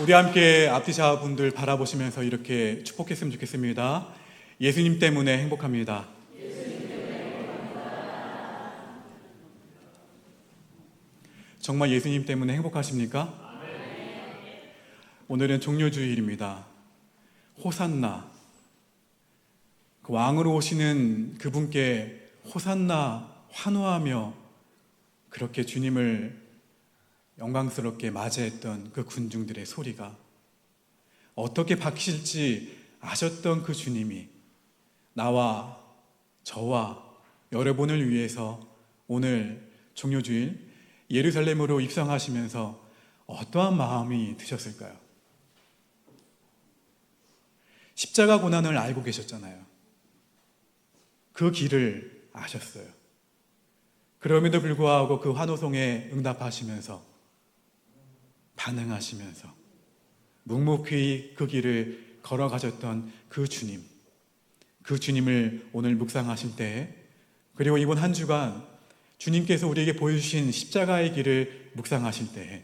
우리 함께 앞뒤좌 분들 바라보시면서 이렇게 축복했으면 좋겠습니다. 예수님 때문에 행복합니다. 정말 예수님 때문에 행복하십니까? 오늘은 종료주일입니다. 호산나, 그 왕으로 오시는 그분께 호산나 환호하며 그렇게 주님을 영광스럽게 맞이했던 그 군중들의 소리가 어떻게 바뀌실지 아셨던 그 주님이 나와 저와 여러분을 위해서 오늘 종료주일 예루살렘으로 입성하시면서 어떠한 마음이 드셨을까요? 십자가 고난을 알고 계셨잖아요. 그 길을 아셨어요. 그럼에도 불구하고 그 환호성에 응답하시면서 반응하시면서 묵묵히 그 길을 걸어가셨던 그 주님, 그 주님을 오늘 묵상하실 때에, 그리고 이번 한 주간 주님께서 우리에게 보여주신 십자가의 길을 묵상하실 때에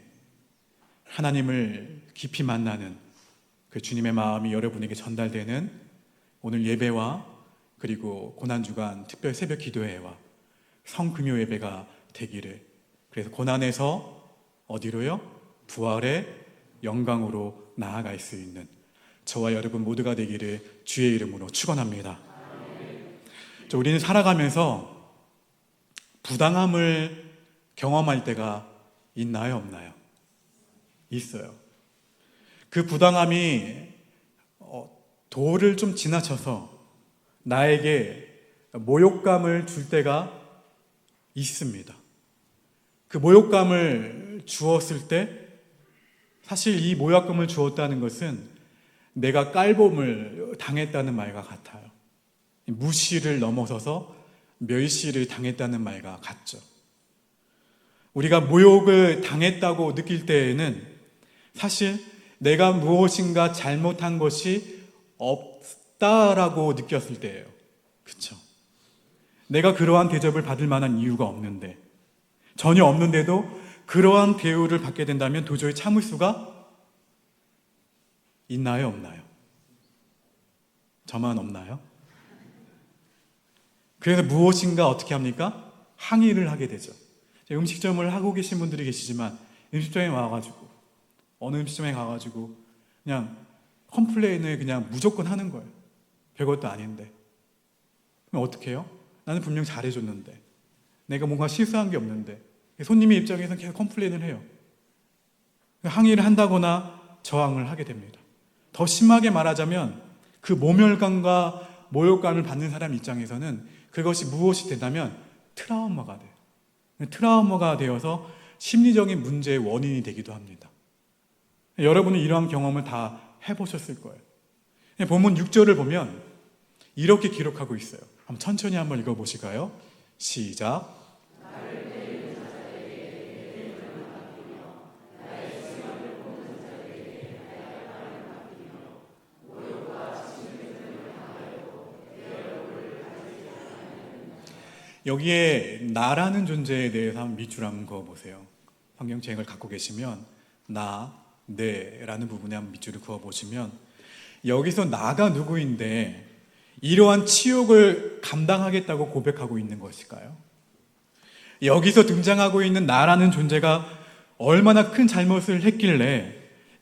하나님을 깊이 만나는 그 주님의 마음이 여러분에게 전달되는 오늘 예배와 그리고 고난주간 특별 새벽 기도회와 성금요 예배가 되기를, 그래서 고난에서 어디로요? 부활의 영광으로 나아갈 수 있는 저와 여러분 모두가 되기를 주의 이름으로 축원합니다. 우리는 살아가면서 부당함을 경험할 때가 있나요, 없나요? 있어요. 그 부당함이 도를 좀 지나쳐서 나에게 모욕감을 줄 때가 있습니다. 그 모욕감을 주었을 때 사실 이 모욕감을 주었다는 것은 내가 깔봄을 당했다는 말과 같아요. 무시를 넘어서서 멸시를 당했다는 말과 같죠. 우리가 모욕을 당했다고 느낄 때에는 사실 내가 무엇인가 잘못한 것이 없다라고 느꼈을 때예요. 그렇죠? 내가 그러한 대접을 받을 만한 이유가 없는데, 전혀 없는데도 그러한 대우를 받게 된다면 도저히 참을 수가 있나요, 없나요? 저만 없나요? 그래서 무엇인가 어떻게 합니까? 항의를 하게 되죠. 음식점을 하고 계신 분들이 계시지만 음식점에 와가지고 어느 음식점에 가가지고 그냥 컴플레인을 그냥 무조건 하는 거예요. 별것도 아닌데. 그럼 어떻게 해요? 나는 분명 잘해줬는데, 내가 뭔가 실수한 게 없는데, 손님의 입장에서는 계속 컴플레인을 해요. 항의를 한다거나 저항을 하게 됩니다. 더 심하게 말하자면 그 모멸감과 모욕감을 받는 사람 입장에서는 그것이 무엇이 된다면 트라우마가 돼요. 트라우마가 되어서 심리적인 문제의 원인이 되기도 합니다. 여러분은 이러한 경험을 다 해보셨을 거예요. 본문 6절을 보면 이렇게 기록하고 있어요. 한번 천천히 한번 읽어보실까요? 시작. 여기에 나라는 존재에 대해서 한번 밑줄 한번 그어보세요. 성경책을 갖고 계시면 나, 내라는 부분에 한번 밑줄을 그어보시면 여기서 나가 누구인데 이러한 치욕을 감당하겠다고 고백하고 있는 것일까요? 여기서 등장하고 있는 나라는 존재가 얼마나 큰 잘못을 했길래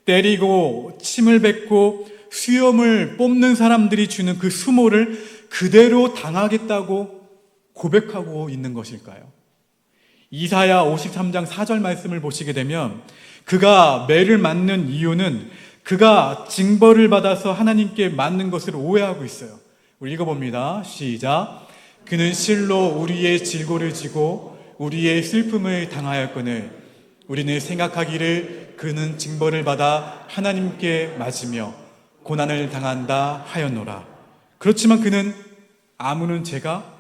때리고 침을 뱉고 수염을 뽑는 사람들이 주는 그 수모를 그대로 당하겠다고 고백하고 있는 것일까요? 이사야 53장 4절 말씀을 보시게 되면 그가 매를 맞는 이유는 그가 징벌을 받아서 하나님께 맞는 것을 오해하고 있어요. 우리 읽어봅니다. 시작. 그는 실로 우리의 질고를 지고 우리의 슬픔을 당하였거늘 우리는 생각하기를 그는 징벌을 받아 하나님께 맞으며 고난을 당한다 하였노라. 그렇지만 그는 아무런 죄가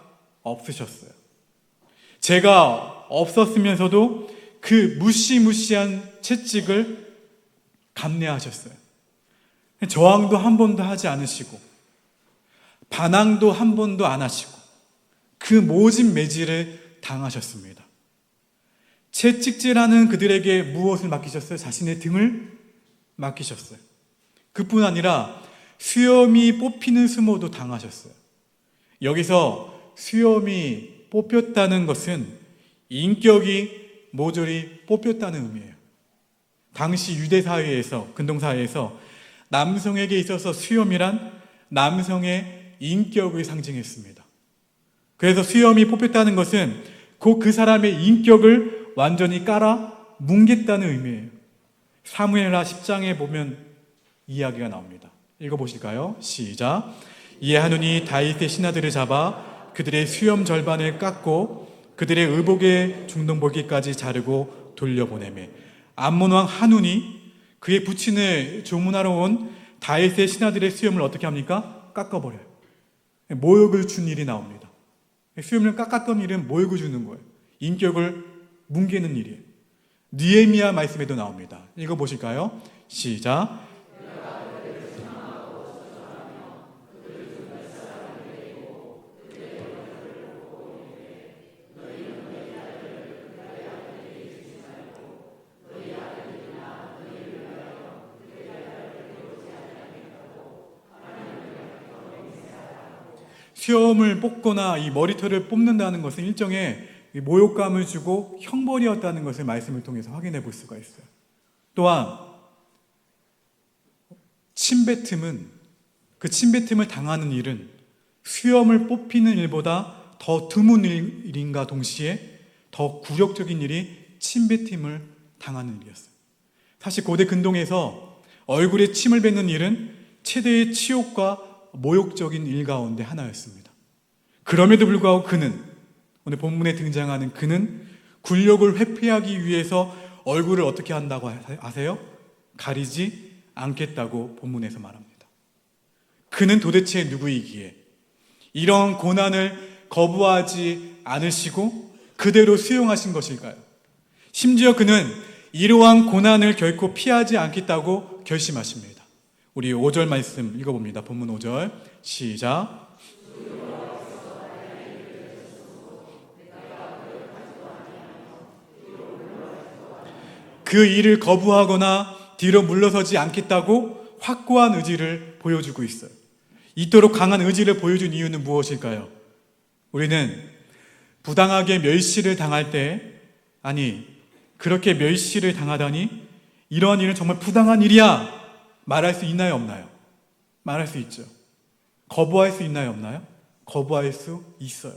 없으셨어요. 죄가 없었으면서도 그 무시무시한 채찍을 감내하셨어요. 저항도 한 번도 하지 않으시고 반항도 한 번도 안 하시고 그 모진 매질을 당하셨습니다. 채찍질하는 그들에게 무엇을 맡기셨어요? 자신의 등을 맡기셨어요. 그뿐 아니라 수염이 뽑히는 수모도 당하셨어요. 여기서 수염이 뽑혔다는 것은 인격이 모조리 뽑혔다는 의미예요. 당시 유대 사회에서, 근동 사회에서 남성에게 있어서 수염이란 남성의 인격을 상징했습니다. 그래서 수염이 뽑혔다는 것은 곧 그 사람의 인격을 완전히 깔아 뭉갰다는 의미예요. 사무엘하 10장에 보면 이야기가 나옵니다. 읽어보실까요? 시작. 이에 하누니 다윗의 신하들을 잡아 그들의 수염 절반을 깎고 그들의 의복의 중동볼기까지 자르고 돌려보내매 암몬 왕 하눈이 그의 부친을 조문하러 온 다윗의 신하들의 수염을 어떻게 합니까? 깎아버려요. 모욕을 준 일이 나옵니다. 수염을 깎았던 일은 모욕을 주는 거예요. 인격을 뭉개는 일이에요. 느헤미야 말씀에도 나옵니다. 읽어보실까요? 시작. 수염을 뽑거나 이 머리털을 뽑는다는 것은 일종의 모욕감을 주고 형벌이었다는 것을 말씀을 통해서 확인해 볼 수가 있어요. 또한 침뱉음은, 그 침뱉음을 당하는 일은 수염을 뽑히는 일보다 더 드문 일인가 동시에 더 굴욕적인 일이 침뱉음을 당하는 일이었어요. 사실 고대 근동에서 얼굴에 침을 뱉는 일은 최대의 치욕과 모욕적인 일 가운데 하나였습니다. 그럼에도 불구하고 그는, 오늘 본문에 등장하는 그는 굴욕을 회피하기 위해서 얼굴을 어떻게 한다고 아세요? 가리지 않겠다고 본문에서 말합니다. 그는 도대체 누구이기에 이런 고난을 거부하지 않으시고 그대로 수용하신 것일까요? 심지어 그는 이러한 고난을 결코 피하지 않겠다고 결심하십니다. 우리 5절 말씀 읽어봅니다. 본문 5절 시작. 그 일을 거부하거나 뒤로 물러서지 않겠다고 확고한 의지를 보여주고 있어요. 이토록 강한 의지를 보여준 이유는 무엇일까요? 우리는 부당하게 멸시를 당할 때, 아니 그렇게 멸시를 당하다니 이러한 일은 정말 부당한 일이야 말할 수 있나요, 없나요? 말할 수 있죠. 거부할 수 있나요, 없나요? 거부할 수 있어요.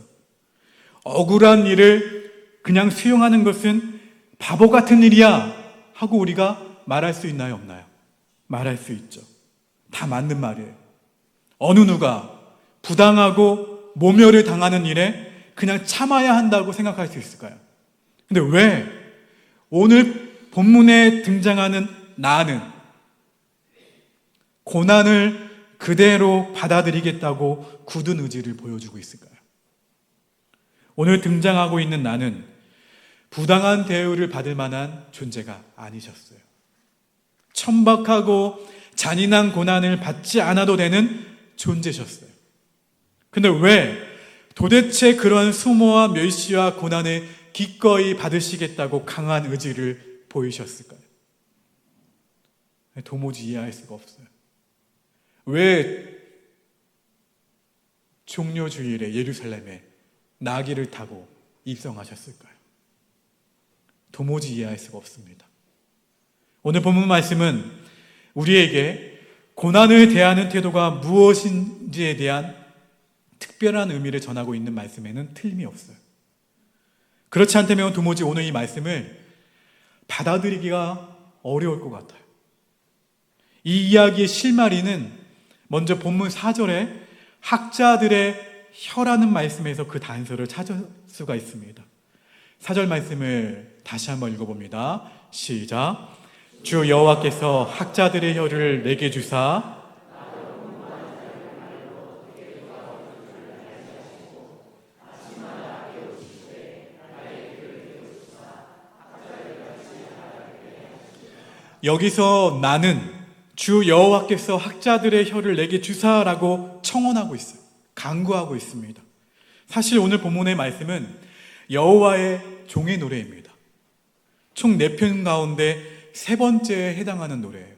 억울한 일을 그냥 수용하는 것은 바보 같은 일이야 하고 우리가 말할 수 있나요, 없나요? 말할 수 있죠. 다 맞는 말이에요. 어느 누가 부당하고 모멸을 당하는 일에 그냥 참아야 한다고 생각할 수 있을까요? 근데 왜 오늘 본문에 등장하는 나는 고난을 그대로 받아들이겠다고 굳은 의지를 보여주고 있을까요? 오늘 등장하고 있는 나는 부당한 대우를 받을 만한 존재가 아니셨어요. 천박하고 잔인한 고난을 받지 않아도 되는 존재셨어요. 근데 왜 도대체 그런 수모와 멸시와 고난을 기꺼이 받으시겠다고 강한 의지를 보이셨을까요? 도무지 이해할 수가 없어요. 왜 종료주일에 예루살렘에 나귀를 타고 입성하셨을까요? 도무지 이해할 수가 없습니다. 오늘 본문 말씀은 우리에게 고난을 대하는 태도가 무엇인지에 대한 특별한 의미를 전하고 있는 말씀에는 틀림이 없어요. 그렇지 않다면 도무지 오늘 이 말씀을 받아들이기가 어려울 것 같아요. 이 이야기의 실마리는 먼저 본문 4절에 학자들의 혀라는 말씀에서 그 단서를 찾을 수가 있습니다. 4절 말씀을 다시 한번 읽어봅니다. 시작. 주 여호와께서 학자들의 혀를 내게 주사 여기서 나는 주 여호와께서 학자들의 혀를 내게 주사라고 청원하고 있어요. 간구하고 있습니다. 사실 오늘 본문의 말씀은 여호와의 종의 노래입니다. 총 4편 가운데 3번째에 해당하는 노래예요.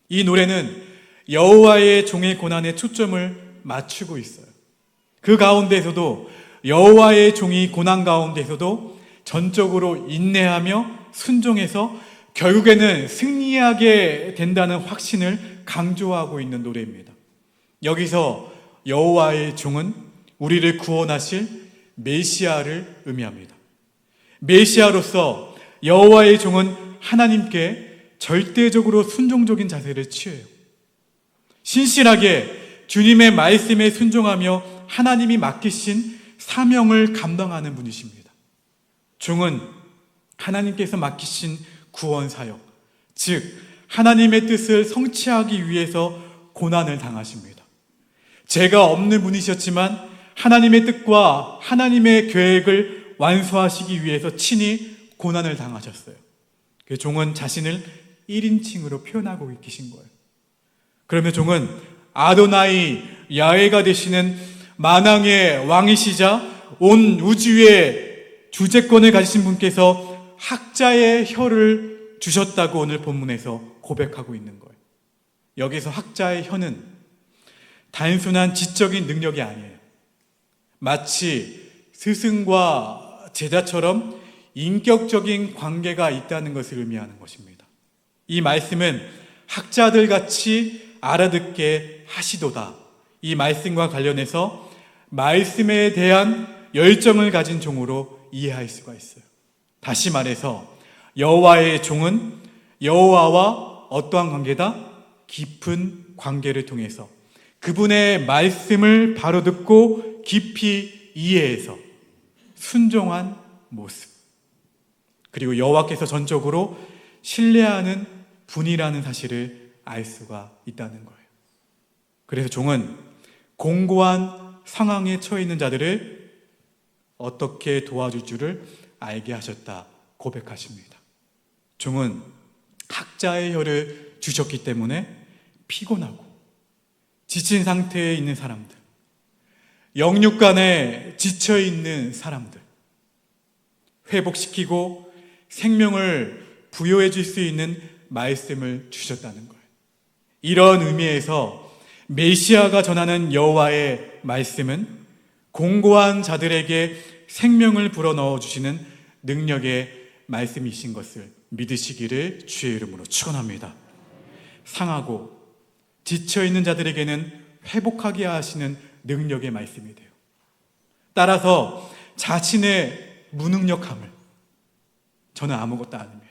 이 노래는 여호와의 종의 고난에 초점을 맞추고 있어요. 그 가운데서도 여호와의 종이 고난 가운데서도 전적으로 인내하며 순종해서 결국에는 승리하게 된다는 확신을 강조하고 있는 노래입니다. 여기서 여호와의 종은 우리를 구원하실 메시아를 의미합니다. 메시아로서 여호와의 종은 하나님께 절대적으로 순종적인 자세를 취해요. 신실하게 주님의 말씀에 순종하며 하나님이 맡기신 사명을 감당하는 분이십니다. 종은 하나님께서 맡기신 구원 사역, 즉 하나님의 뜻을 성취하기 위해서 고난을 당하십니다. 죄가 없는 분이셨지만 하나님의 뜻과 하나님의 계획을 완수하시기 위해서 친히 고난을 당하셨어요. 그 종은 자신을 1인칭으로 표현하고 계신 거예요. 그러면 종은 아도나이 야훼가 되시는 만왕의 왕이시자 온 우주의 주재권을 가지신 분께서 학자의 혀를 주셨다고 오늘 본문에서 고백하고 있는 거예요. 여기서 학자의 혀는 단순한 지적인 능력이 아니에요. 마치 스승과 제자처럼 인격적인 관계가 있다는 것을 의미하는 것입니다. 이 말씀은 학자들 같이 알아듣게 하시도다. 이 말씀과 관련해서 말씀에 대한 열정을 가진 종으로 이해할 수가 있어요. 다시 말해서 여호와의 종은 여호와와 어떠한 관계다? 깊은 관계를 통해서 그분의 말씀을 바로 듣고 깊이 이해해서 순종한 모습, 그리고 여호와께서 전적으로 신뢰하는 분이라는 사실을 알 수가 있다는 거예요. 그래서 종은 공고한 상황에 처해 있는 자들을 어떻게 도와줄 줄을 알게 하셨다 고백하십니다. 종은 학자의 혀를 주셨기 때문에 피곤하고 지친 상태에 있는 사람들, 영육간에 지쳐있는 사람들, 회복시키고 생명을 부여해 줄 수 있는 말씀을 주셨다는 거예요. 이런 의미에서 메시아가 전하는 여호와의 말씀은 공고한 자들에게 생명을 불어넣어 주시는 능력의 말씀이신 것을 믿으시기를 주의 이름으로 축원합니다. 상하고 지쳐있는 자들에게는 회복하게 하시는 능력의 말씀이 돼요. 따라서 자신의 무능력함을 저는 아무것도 아닙니다.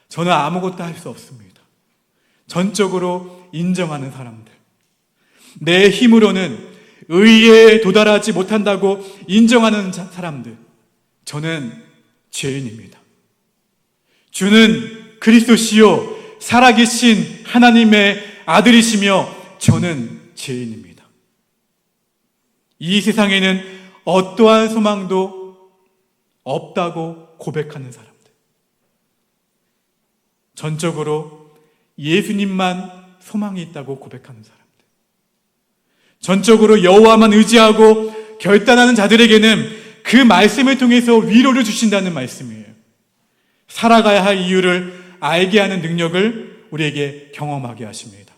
저는 아무것도 할 수 없습니다. 전적으로 인정하는 사람들, 내 힘으로는 의에 도달하지 못한다고 인정하는 사람들, 저는 죄인입니다. 주는 그리스도시요 살아계신 하나님의 아들이시며 저는 죄인입니다. 이 세상에는 어떠한 소망도 없다고 고백하는 사람들, 전적으로 예수님만 소망이 있다고 고백하는 사람들, 전적으로 여호와만 의지하고 결단하는 자들에게는 그 말씀을 통해서 위로를 주신다는 말씀이에요. 살아가야 할 이유를 알게 하는 능력을 우리에게 경험하게 하십니다.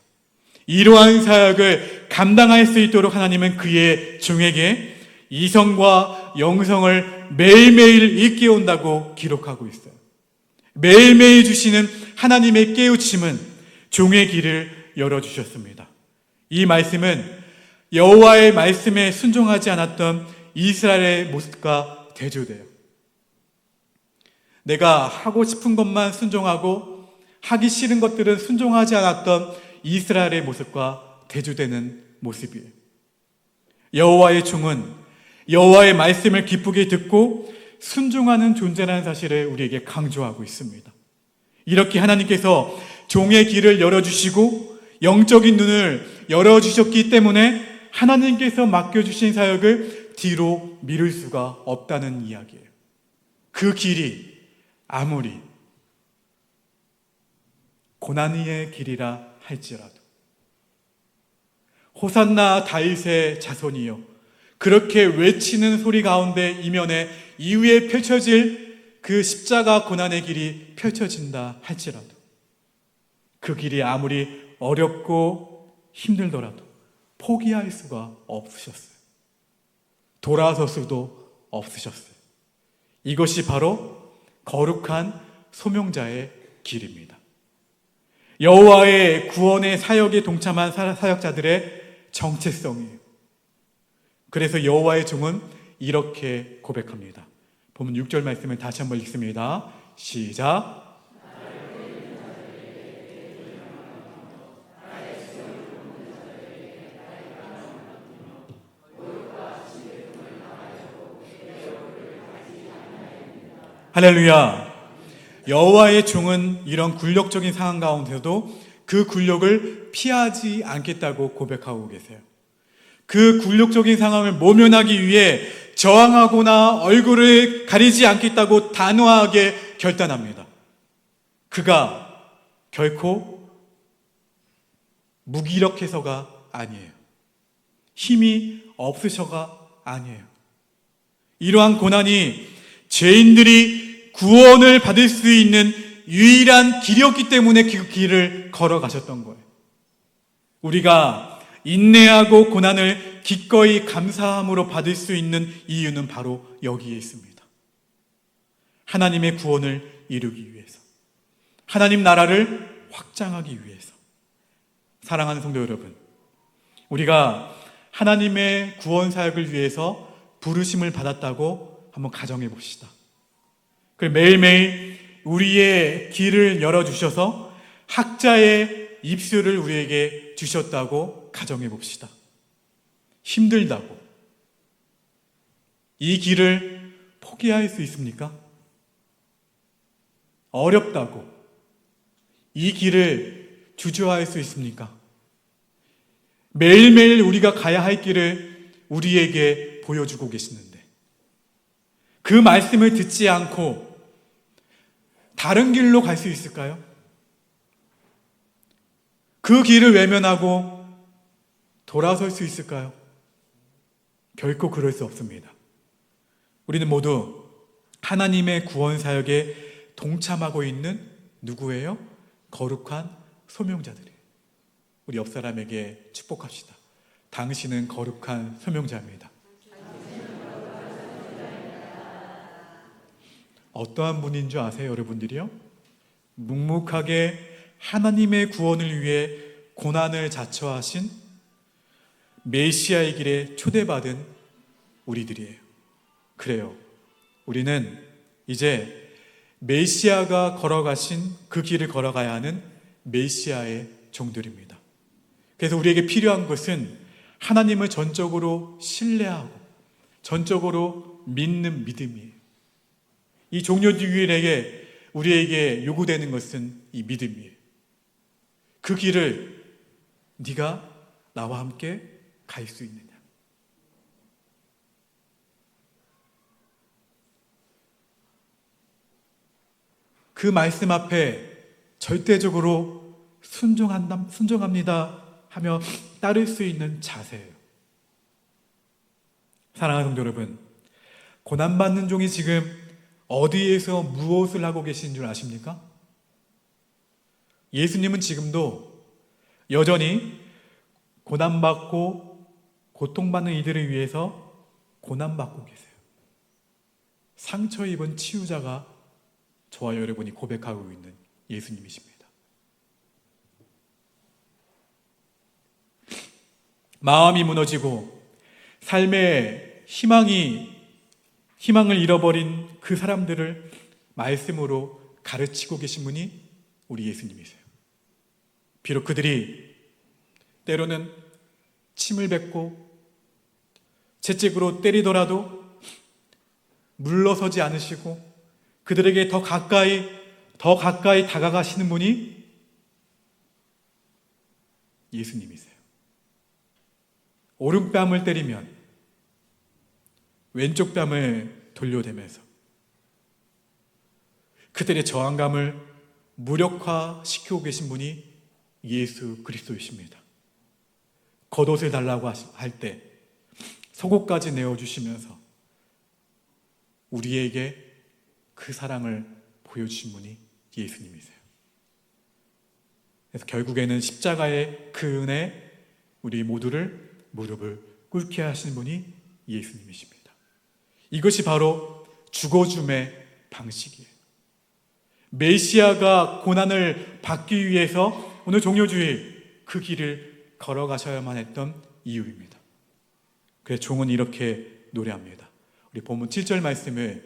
이러한 사역을 감당할 수 있도록 하나님은 그의 종에게 이성과 영성을 매일매일 일깨운다고 기록하고 있어요. 매일매일 주시는 하나님의 깨우침은 종의 길을 열어주셨습니다. 이 말씀은 여호와의 말씀에 순종하지 않았던 이스라엘의 모습과 대조돼요. 내가 하고 싶은 것만 순종하고 하기 싫은 것들은 순종하지 않았던 이스라엘의 모습과 대조되는 모습이에요. 여호와의 종은 여호와의 말씀을 기쁘게 듣고 순종하는 존재라는 사실을 우리에게 강조하고 있습니다. 이렇게 하나님께서 종의 길을 열어주시고 영적인 눈을 열어주셨기 때문에 하나님께서 맡겨주신 사역을 뒤로 미룰 수가 없다는 이야기예요. 그 길이 아무리 고난의 길이라 할지라도, 호산나 다윗의 자손이여 그렇게 외치는 소리 가운데 이면에 이후에 펼쳐질 그 십자가 고난의 길이 펼쳐진다 할지라도, 그 길이 아무리 어렵고 힘들더라도 포기할 수가 없으셨어요. 돌아설 수도 없으셨어요. 이것이 바로 거룩한 소명자의 길입니다. 여호와의 구원의 사역에 동참한 사역자들의 정체성이에요. 그래서 여호와의 종은 이렇게 고백합니다. 보면 6절 말씀을 다시 한번 읽습니다. 시작. 할렐루야. 여호와의 종은 이런 굴욕적인 상황 가운데서도 그 굴욕을 피하지 않겠다고 고백하고 계세요. 그 굴욕적인 상황을 모면하기 위해 저항하거나 얼굴을 가리지 않겠다고 단호하게 결단합니다. 그가 결코 무기력해서가 아니에요. 힘이 없으셔가 아니에요. 이러한 고난이 죄인들이 구원을 받을 수 있는 유일한 길이었기 때문에 그 길을 걸어가셨던 거예요. 우리가 인내하고 고난을 기꺼이 감사함으로 받을 수 있는 이유는 바로 여기에 있습니다. 하나님의 구원을 이루기 위해서, 하나님 나라를 확장하기 위해서. 사랑하는 성도 여러분, 우리가 하나님의 구원 사역을 위해서 부르심을 받았다고 한번 가정해 봅시다. 그리고 매일매일 우리의 길을 열어주셔서 학자의 입술을 우리에게 주셨다고 가정해 봅시다. 힘들다고 이 길을 포기할 수 있습니까? 어렵다고 이 길을 주저할 수 있습니까? 매일매일 우리가 가야 할 길을 우리에게 보여주고 계시는데 그 말씀을 듣지 않고 다른 길로 갈 수 있을까요? 그 길을 외면하고 돌아설 수 있을까요? 결코 그럴 수 없습니다. 우리는 모두 하나님의 구원 사역에 동참하고 있는 누구예요? 거룩한 소명자들이에요. 우리 옆 사람에게 축복합시다. 당신은 거룩한 소명자입니다. 어떠한 분인 줄 아세요, 여러분들이요? 묵묵하게 하나님의 구원을 위해 고난을 자처하신 메시아의 길에 초대받은 우리들이에요. 그래요. 우리는 이제 메시아가 걸어가신 그 길을 걸어가야 하는 메시아의 종들입니다. 그래서 우리에게 필요한 것은 하나님을 전적으로 신뢰하고 전적으로 믿는 믿음이에요. 이 종료주일에게 우리에게 요구되는 것은 이 믿음이에요. 그 길을 네가 나와 함께 갈 수 있느냐? 그 말씀 앞에 절대적으로 순종합니다 하며 따를 수 있는 자세예요. 사랑하는 성도 여러분, 고난받는 종이 지금 어디에서 무엇을 하고 계신 줄 아십니까? 예수님은 지금도 여전히 고난받고 고통받는 이들을 위해서 고난받고 계세요. 상처 입은 치유자가 저와 여러분이 고백하고 있는 예수님이십니다. 마음이 무너지고 삶의 희망을 잃어버린 그 사람들을 말씀으로 가르치고 계신 분이 우리 예수님이세요. 비록 그들이 때로는 침을 뱉고 채찍으로 때리더라도 물러서지 않으시고 그들에게 더 가까이 다가가시는 분이 예수님이세요. 오른뺨을 때리면 왼쪽 뺨을 돌려대면서 그들의 저항감을 무력화시키고 계신 분이 예수 그리스도이십니다. 겉옷을 달라고 할 때 속옷까지 내어주시면서 우리에게 그 사랑을 보여주신 분이 예수님이세요. 그래서 결국에는 십자가의 그 은혜, 우리 모두를 무릎을 꿇게 하신 분이 예수님이십니다. 이것이 바로 죽어줌의 방식이에요. 메시아가 고난을 받기 위해서 오늘 종료주일 그 길을 걸어가셔야만 했던 이유입니다. 그래서 종은 이렇게 노래합니다. 우리 본문 7절 말씀을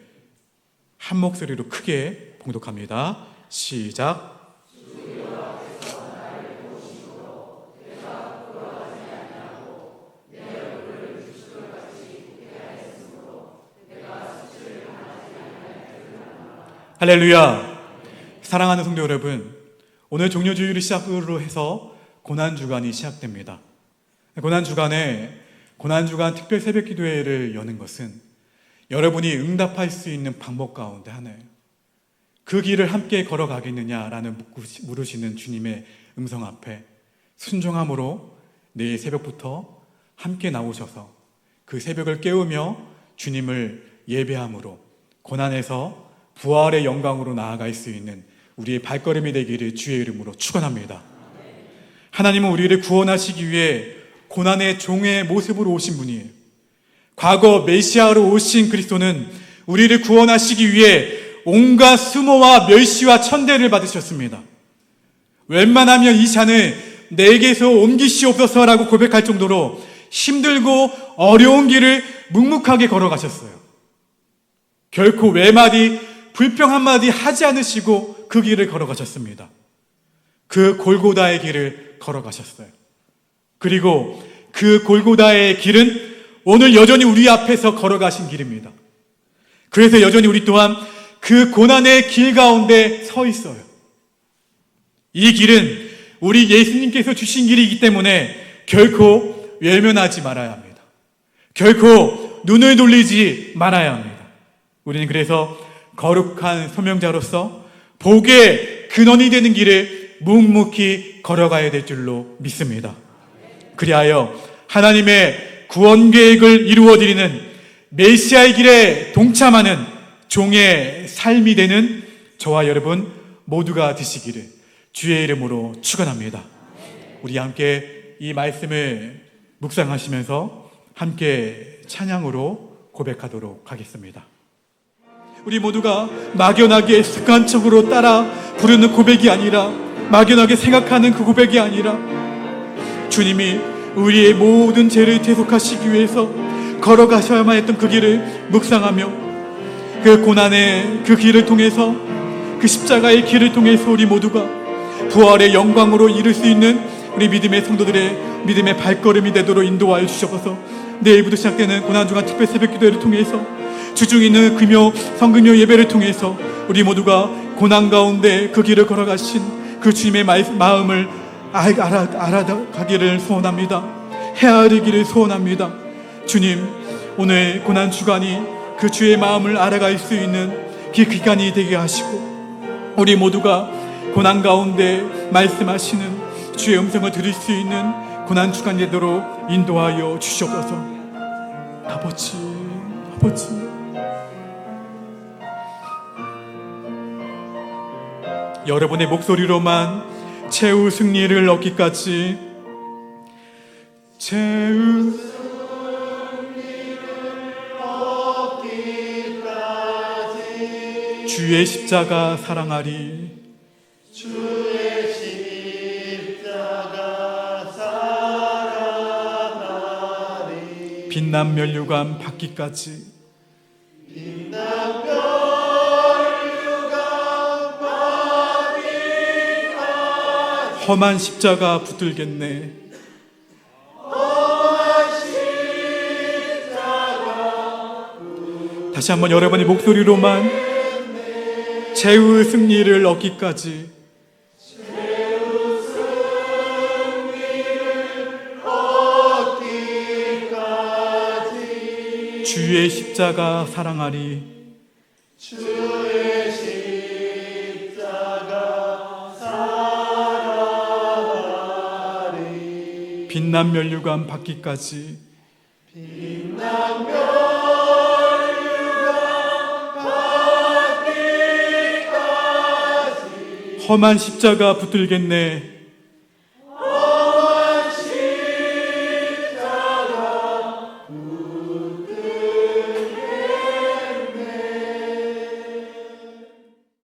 한 목소리로 크게 봉독합니다. 시작. 할렐루야. 사랑하는 성도 여러분, 오늘 종료주일을 시작으로 해서 고난주간이 시작됩니다. 고난주간 특별 새벽 기도회를 여는 것은 여러분이 응답할 수 있는 방법 가운데 하나예요. 그 길을 함께 걸어가겠느냐라는 물으시는 주님의 음성 앞에 순종함으로 내일 새벽부터 함께 나오셔서 그 새벽을 깨우며 주님을 예배함으로 고난에서 부활의 영광으로 나아갈 수 있는 우리의 발걸음이 되기를 주의 이름으로 축원합니다. 하나님은 우리를 구원하시기 위해 고난의 종의 모습으로 오신 분이에요. 과거 메시아로 오신 그리스도는 우리를 구원하시기 위해 온갖 수모와 멸시와 천대를 받으셨습니다. 웬만하면 이 산을 내게서 옮기시옵소서라고 고백할 정도로 힘들고 어려운 길을 묵묵하게 걸어가셨어요. 결코 외마디 불평 한마디 하지 않으시고 그 길을 걸어가셨습니다. 그 골고다의 길을 걸어가셨어요. 그리고 그 골고다의 길은 오늘 여전히 우리 앞에서 걸어가신 길입니다. 그래서 여전히 우리 또한 그 고난의 길 가운데 서 있어요. 이 길은 우리 예수님께서 주신 길이기 때문에 결코 외면하지 말아야 합니다. 결코 눈을 돌리지 말아야 합니다. 우리는 그래서 거룩한 소명자로서 복의 근원이 되는 길을 묵묵히 걸어가야 될 줄로 믿습니다. 그리하여 하나님의 구원 계획을 이루어드리는 메시아의 길에 동참하는 종의 삶이 되는 저와 여러분 모두가 되시기를 주의 이름으로 축원합니다. 우리 함께 이 말씀을 묵상하시면서 함께 찬양으로 고백하도록 하겠습니다. 우리 모두가 막연하게 습관적으로 따라 부르는 고백이 아니라, 막연하게 생각하는 그 고백이 아니라, 주님이 우리의 모든 죄를 대속하시기 위해서 걸어가셔야만 했던 그 길을 묵상하며 그 고난의 그 길을 통해서, 그 십자가의 길을 통해서 우리 모두가 부활의 영광으로 이룰 수 있는 우리 믿음의 성도들의 믿음의 발걸음이 되도록 인도하여 주셔서 내일부터 시작되는 고난주간 특별 새벽 기도회를 통해서 주중 있는 금요 성금요 예배를 통해서 우리 모두가 고난 가운데 그 길을 걸어가신 그 주님의 마음을 알아가기를 소원합니다. 헤아리기를 소원합니다. 주님, 오늘 고난주간이 그 주의 마음을 알아갈 수 있는 그 기간이 되게 하시고 우리 모두가 고난 가운데 말씀하시는 주의 음성을 들을 수 있는 고난주간 되도록 인도하여 주시옵소서. 아버지 여러분의 목소리로만 최후 승리를 얻기까지 주의 십자가 사랑하리. 주의 십자가 사랑하리. 빛난 면류관 받기까지 험한 십자가 붙들겠네. 다시 한번 여러분의 목소리로만 최후 승리를 얻기까지 주의 십자가 사랑하리. 주의 십자가 사랑하리. 빛난 면류관 받기까지 빛난 면류관 받기까지 험한 십자가 붙들겠네.